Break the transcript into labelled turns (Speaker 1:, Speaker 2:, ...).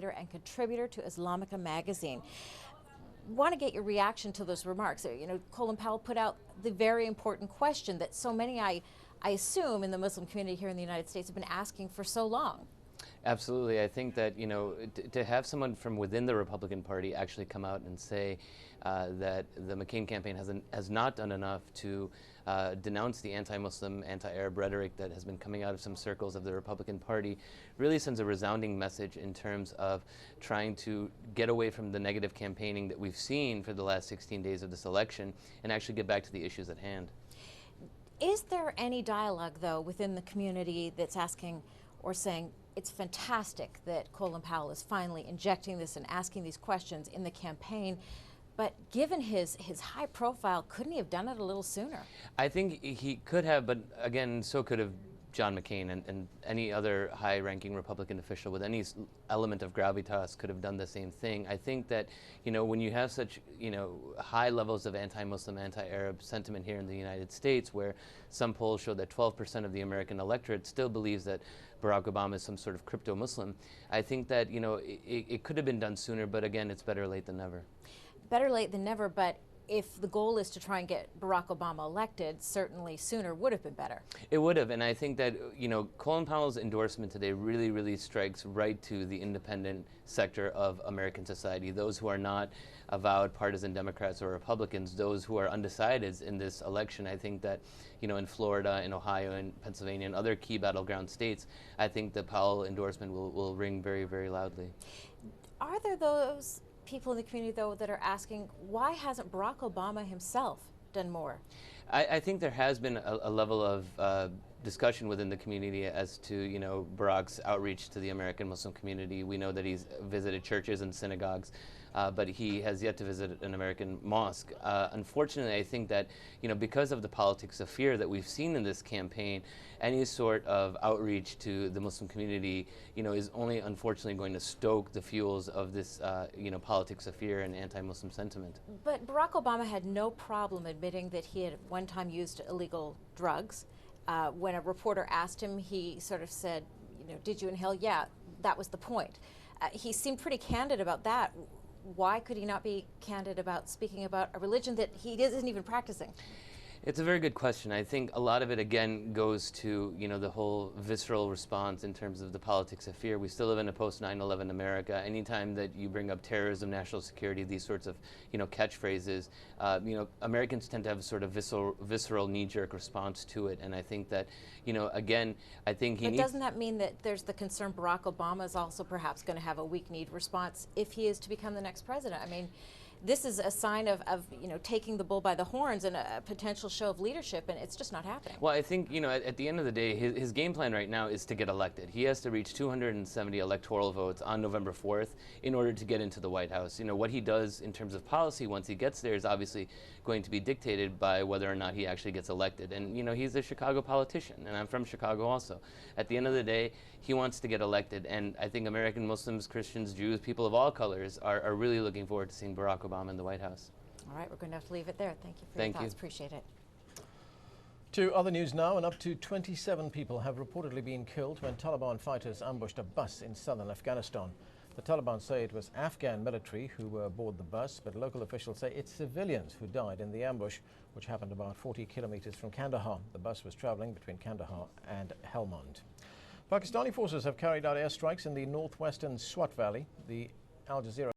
Speaker 1: commentator and contributor to Islamika magazine. Want to get your reaction to those remarks. You know, Colin Powell put out the very important question that so many, I assume, in the Muslim community here in the United States have been asking for so long.
Speaker 2: Absolutely. I think that, you know, to have someone from within the Republican Party actually come out and say that the McCain campaign has not done enough to denounce the anti-Muslim, anti-Arab rhetoric that has been coming out of some circles of the Republican Party really sends a resounding message in terms of trying to get away from the negative campaigning that we've seen for the last 16 days of this election and actually get back to the issues at hand.
Speaker 1: Is there any dialogue, though, within the community that's asking or saying it's fantastic that Colin Powell is finally injecting this and asking these questions in the campaign, but given his high profile, couldn't he have done it a little sooner? I
Speaker 2: think he could have, but again, so could have John McCain and any other high-ranking Republican official with any element of gravitas could have done the same thing. I think that, you know, when you have such, you know, high levels of anti-Muslim, anti-Arab sentiment here in the United States, where some polls show that 12% of the American electorate still believes that Barack Obama is some sort of crypto-Muslim, I think that, you know, it could have been done sooner, but again, it's better late than never.
Speaker 1: Better late than never, but if the goal is to try and get Barack Obama elected, certainly sooner would have been better.
Speaker 2: It would have, and I think that, you know, Colin Powell's endorsement today really, really strikes right to the independent sector of American society, those who are not avowed partisan Democrats or Republicans, those who are undecideds in this election. I think that, you know, in Florida, in Ohio, in Pennsylvania, and other key battleground states, I think the Powell endorsement will ring very, very loudly.
Speaker 1: Are there those people in the community, though, that are asking, why hasn't Barack Obama himself done more?
Speaker 2: I think there has been a level of discussion within the community as to, you know, Barack's outreach to the American Muslim community. We know that he's visited churches and synagogues, but he has yet to visit an American mosque. Unfortunately, I think that, you know, because of the politics of fear that we've seen in this campaign, any sort of outreach to the Muslim community, you know, is only unfortunately going to stoke the fuels of this, you know, politics of fear and anti-Muslim sentiment.
Speaker 1: But Barack Obama had no problem admitting that he had at one time used illegal drugs. When a reporter asked him, he sort of said, you know, did you inhale? Yeah, that was the point. He seemed pretty candid about that. Why could he not be candid about speaking about a religion that he isn't even practicing?
Speaker 2: It's a very good question. I think a lot of it, again, goes to, you know, the whole visceral response in terms of the politics of fear. We still live in a post-9/11 America. Anytime that you bring up terrorism, national security, these sorts of, you know, catchphrases, you know, Americans tend to have a sort of visceral knee-jerk response to it. And I think that, you know, again, I think he
Speaker 1: But doesn't that mean that there's the concern Barack Obama is also perhaps going to have a weak-kneed response if he is to become the next president? I mean, this is a sign of, you know, taking the bull by the horns and a potential show of leadership, and it's just not happening.
Speaker 2: Well, I think, you know, at the end of the day, his game plan right now is to get elected. He has to reach 270 electoral votes on November 4th in order to get into the White House. You know, what he does in terms of policy once he gets there is obviously going to be dictated by whether or not he actually gets elected. And, you know, he's a Chicago politician, and I'm from Chicago also. At the end of the day, he wants to get elected, and I think American Muslims, Christians, Jews, people of all colors are really looking forward to seeing Barack Obama in the White House.
Speaker 1: All right, we're going to have to leave it there. Thank you for your thoughts. Appreciate it.
Speaker 3: To other news now, and up to 27 people have reportedly been killed when Taliban fighters ambushed a bus in southern Afghanistan. The Taliban say it was Afghan military who were aboard the bus, but local officials say it's civilians who died in the ambush, which happened about 40 kilometers from Kandahar. The bus was traveling between Kandahar and Helmand. Pakistani forces have carried out airstrikes in the northwestern Swat Valley. The Al Jazeera